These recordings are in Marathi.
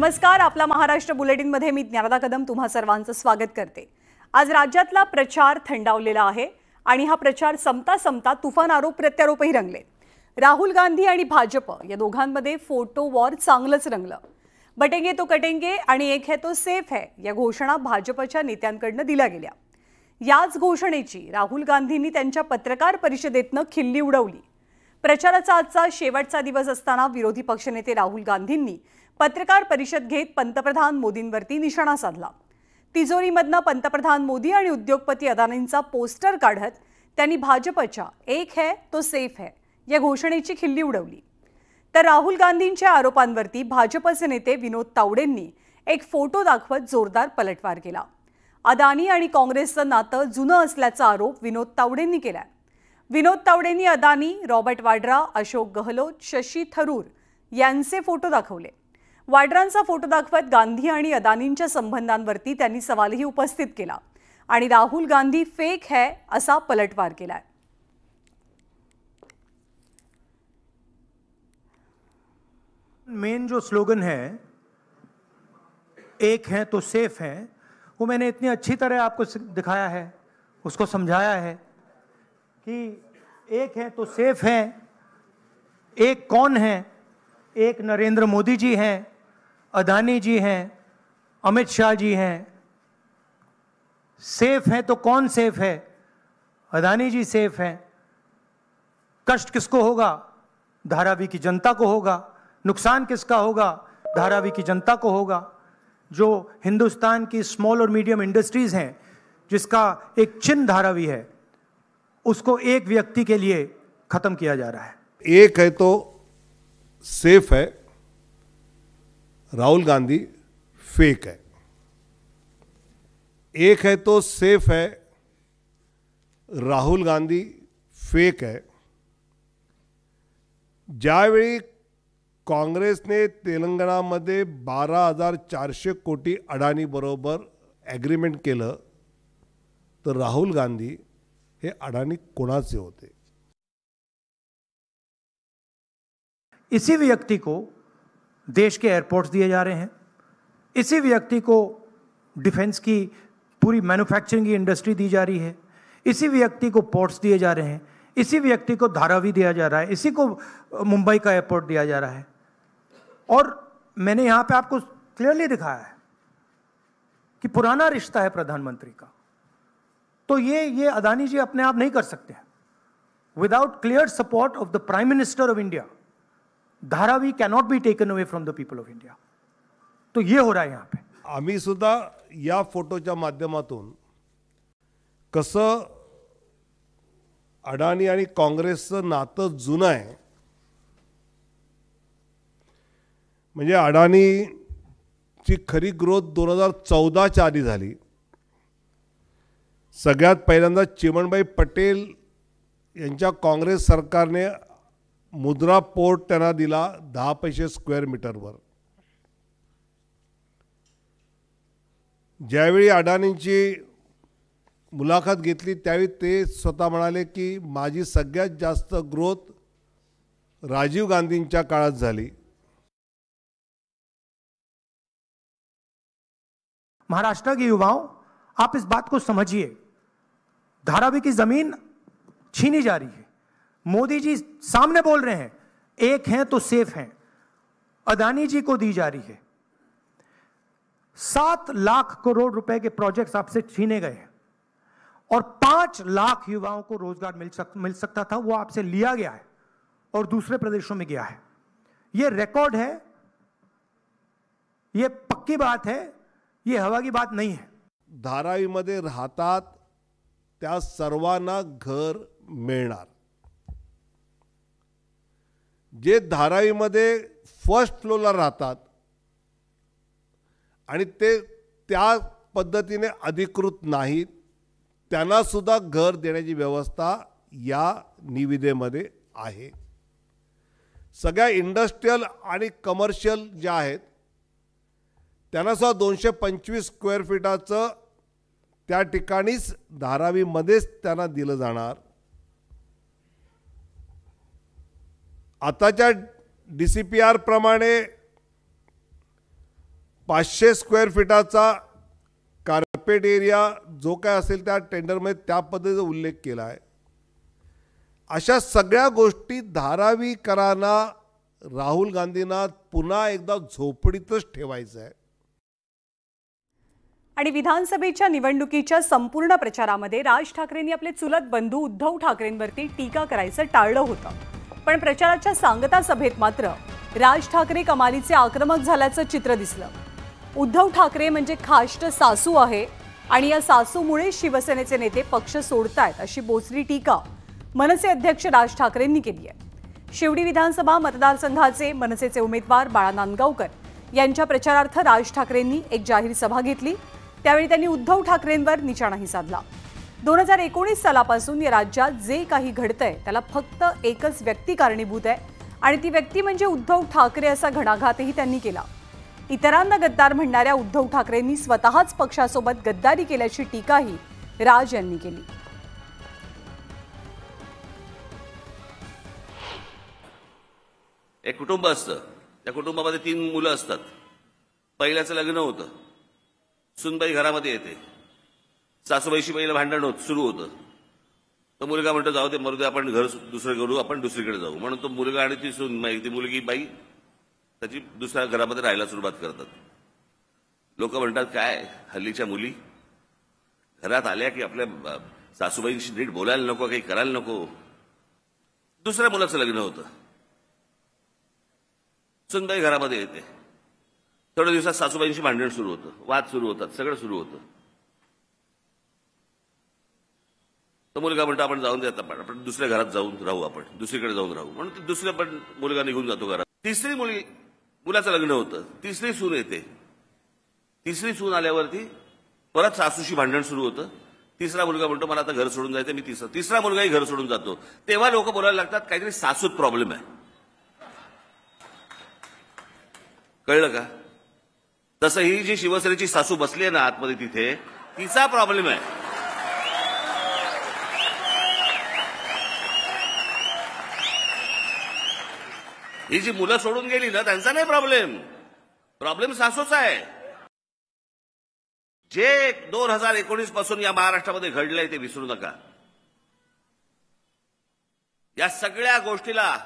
नमस्कार, आपला महाराष्ट्र बुलेटिनमध्ये मी ज्ञानदा कदम तुम्हा सर्वांचं स्वागत करते। आज राज्यातला प्रचार थंडावलेला आहे आणि हा प्रचार संपता संपता तुफान आरोप प्रत्यारोपही रंगले। राहुल गांधी आणि भाजप या दोघांमध्ये फोटो वॉर चांगलंच रंगलं। बटेंगे तो कटेंगे आणि एक है तो सेफ है या घोषणा भाजपच्या नेत्यांकडून दिल्या गेल्या। याच घोषणेची राहुल गांधींनी त्यांच्या पत्रकार परिषदेतनं खिल्ली उडवली। प्रचाराचा आजचा शेवटचा दिवस असताना विरोधी पक्षनेते राहुल गांधींनी पत्रकार परिषद घेत पंतप्रधान मोदींवरती निशाणा साधला। तिजोरीमधनं पंतप्रधान मोदी आणि उद्योगपती अदानींचा पोस्टर काढत त्यांनी भाजपच्या एक है तो सेफ है या घोषणेची खिल्ली उडवली। तर राहुल गांधींच्या आरोपांवरती भाजपचे नेते विनोद तावडेंनी एक फोटो दाखवत जोरदार पलटवार केला। अदानी आणि काँग्रेसचं नातं जुनं असल्याचा आरोप विनोद तावडेंनी केला। विनोद तावडेंनी अदानी, रॉबर्ट वाड्रा, अशोक गहलोत, शशी थरूर यांचे फोटो दाखवले। वाड्रांचा फोटो दाखवत गांधी आणि अदानींच्या संबंधांवरती त्यांनी सवालही उपस्थित केला आणि राहुल गांधी फेक है असा पलटवार केलाय। मेन जो स्लोगन है एक है तो सेफ है, वो मैंने इतनी अच्छी तरह आपको दिखाया है, उसको समझाया है कि एक है तो सेफ है। एक कौन है? एक नरेंद्र मोदी जी हैं, अदानी जी हैं, अमित शाह जी हैं। सेफ है तो कौन सेफ है? अदानी जी सेफ हैं। कष्ट किसको होगा? धारावी की जनता को होगा। नुकसान किसका होगा? धारावी की जनता को होगा। जो हिंदुस्तान की स्मॉल और मीडियम इंडस्ट्रीज हैं, जिसका एक चिन्ह धारावी है, उसको एक व्यक्ति के लिए खत्म किया जा रहा है। एक है तो सेफ है, राहुल गांधी फेक है। एक है तो सेफ है, राहुल गांधी फेक है। ज्यावेळी काँग्रेसने तेलंगणामध्ये 12,400 कोटी अडानी बरोबर ॲग्रीमेंट केलं, तर राहुल गांधी हे अडानी कोणाचे होते? इसी व्यक्ति को देश के एयरपोर्ट्स दिए जा रहे हैं, इसी व्यक्ति को डिफेंस की पूरी मैन्युफैक्चरिंग की इंडस्ट्री दी जा रही है, इसी व्यक्ति को पोर्ट्स दिए जा रहे हैं, इसी व्यक्ति को धारावी दिया जा रहा है, इसी को मुंबई का एयरपोर्ट दिया जा रहा है। और मैंने यहाँ पे आपको क्लियरली दिखाया है कि पुराना रिश्ता है प्रधानमंत्री का। तो ये अदानी जी अपने आप नहीं कर सकते हैं। Without clear support of the prime minister of India, Dharavi cannot be taken away from the people of India. तो ये हो रहा है यहाँ पे। आम्ही सुद्धा या फोटोच्या माध्यमातून कसं अडानी आणि काँग्रेसचं नातं जुनं आहे, म्हणजे अडानीची खरी ग्रोथ 2014च्या आधी झाली। सगळ्यात पहिल्यांदा चिमणबाई पटेल यांच्या काँग्रेस सरकारने मुद्रा पोर्ट त्यांना दिला 10 पैसे स्क्वेअर मीटरवर। ज्यावेळी अडानींची मुलाखत घेतली त्यावेळी ते स्वतः म्हणाले की माझी सगळ्यात जास्त ग्रोथ राजीव गांधींच्या काळात झाली। महाराष्ट्र के युवाओं, आप इस बात को समझिए, धारावी की जमीन छीनी जा रही है। मोदी जी सामने बोल रहे हैं एक हैं तो सेफ हैं, अदानी जी को दी जा रही है। 7 लाख करोड़ रुपए के प्रोजेक्ट्स आपसे छीने गए हैं और 5 लाख युवाओं को रोजगार मिल सकता था, वो आपसे लिया गया है और दूसरे प्रदेशों में गया है। ये रिकॉर्ड है, ये पक्की बात है, ये हवा की बात नहीं है। धारावीमध्ये राहतात त्या सर्वांना घर मिळणार। जे धारावीमध्ये फर्स्ट फ्लोरला राहतात आणि ते त्या पद्धतीने अधिकृत नाहीत, त्यांना सुद्धा घर देण्याची व्यवस्था या निविदेमध्ये आहे। सगळ्या इंडस्ट्रियल आणि कमर्शियल ज्या आहेत त्यांना सुद्धा 225 स्क्वेअर फीटाचं त्या ठिकाणीच धारावीमध्येच त्यांना दिलं जाणार। आताच्या DCPR प्रमाणे 500 स्क्वेअर फीटाचा कार्पेट एरिया जो काय असेल त्या टेंडरमध्ये त्या पद्धतीचा उल्लेख केला आहे. अशा सगळ्या गोष्टी धारावीकरांना राहुल गांधींना पुन्हा एकदा झोपडीतच ठेवायचं आहे. आणि विधानसभेच्या निवडणुकीच्या संपूर्ण प्रचारामध्ये राज ठाकरेंनी आपले चुलत बंधू उद्धव ठाकरेंवरती टीका करायचं टाळलं होतं. पण प्रचाराच्या सांगता सभेत मात्र राज ठाकरे कमालीचे आक्रमक झाल्याचं चित्र दिसलं. उद्धव ठाकरे म्हणजे खाष्ट सासू आहे आणि या सासूमुळे शिवसेनेचे नेते पक्ष सोडतायत अशी बोचरी टीका मनसे अध्यक्ष राज ठाकरेंनी केली आहे. शिवडी विधानसभा मतदारसंघाचे मनसेचे उमेदवार बाळा नांदगावकर यांच्या प्रचारार्थ राज ठाकरेंनी एक जाहीर सभा घेतली. त्यावेळी त्यांनी उद्धव ठाकरेंवर निशाणाही साधला. 2019 सालापासून या राज्यात जे काही घडतंय त्याला फक्त एकच व्यक्ती कारणीभूत आहे आणि ती व्यक्ती म्हणजे उद्धव ठाकरे असा घणाघातही त्यांनी केला. इतरांना गद्दार म्हणणाऱ्या उद्धव ठाकरेंनी स्वतःच पक्षासोबत गद्दारी केल्याची टीकाही राज यांनी केली. एक कुटुंब असतं, त्या कुटुंबामध्ये 3 मुलं असतात. पहिल्याचं लग्न होतं, सुनबाई घरामध्ये येते, सासूबाईशी पहिलं भांडण सुरू होतं. तो मुलगा म्हणतो जाऊ दे मरू दे, आपण घर दुसरं करू, आपण दुसरीकडे जाऊ. म्हणून तो मुलगा आणि ती सूनबाई, ती मुलगी बाई त्याची दुसऱ्या घरामध्ये राहायला सुरुवात करतात. लोक म्हणतात काय हल्लीच्या मुली घरात आल्या की आपल्या सासूबाईंशी नीट बोलायला नको, काही करायला नको. दुसऱ्या मुलाचं लग्न होतं, सुनबाई घरामध्ये येते. थोड्या दिवसात सासूबाईंशी भांडण सुरू होतं, वाद सुरू होतात, सगळं सुरू होतं. तो मुलगा म्हणतो आपण जाऊन दे आता, आपण दुसऱ्या घरात जाऊन राहू, आपण दुसरीकडे जाऊन राहू. म्हणून दुसऱ्या पण मुलगा निघून जातो घरात. तिसरी मुलाचं लग्न होतं, तिसरी सून येते. तिसरी सून आल्यावरती परत सासूशी भांडण सुरू होतं. तिसरा मुलगा म्हणतो मला आता घर सोडून जायचं, मी तिसरा मुलगाही घर सोडून जातो. तेव्हा लोक बोलायला लागतात काहीतरी सासूत प्रॉब्लेम आहे. कळलं का? तसं ही जी शिवसेनेची सासू बसली आहे ना आतमध्ये, तिथे तिचा प्रॉब्लेम आहे. ही जी मुलं सोडून गेली ना त्यांचा नाही प्रॉब्लेम सासूचा आहे. जे 2019 पासून या महाराष्ट्रामध्ये घडलंय ते विसरू नका. या सगळ्या गोष्टीला,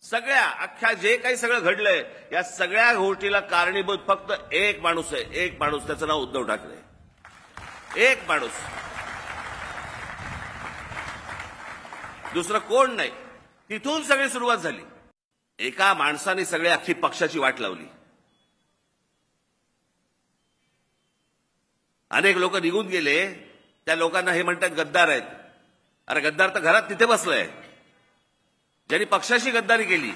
सगळ्या अख्ख्या जे काही सगळं घडलंय या सगळ्या गोष्टीला कारणीभूत फक्त एक माणूस आहे, एक माणूस, त्याचं नाव उद्धव ठाकरे. एक माणूस, दुसरं कोण नाही. तिथून सगळी सुरुवात झाली. एका माणसाने सगळी अख्खी पक्षाची वाट लावली. अनेक लोक निघून गेले, त्या लोकांना हे म्हणतात गद्दार आहेत. अरे गद्दार तर घरात तिथे बसलाय, ज्यांनी पक्षाशी गद्दारी केली.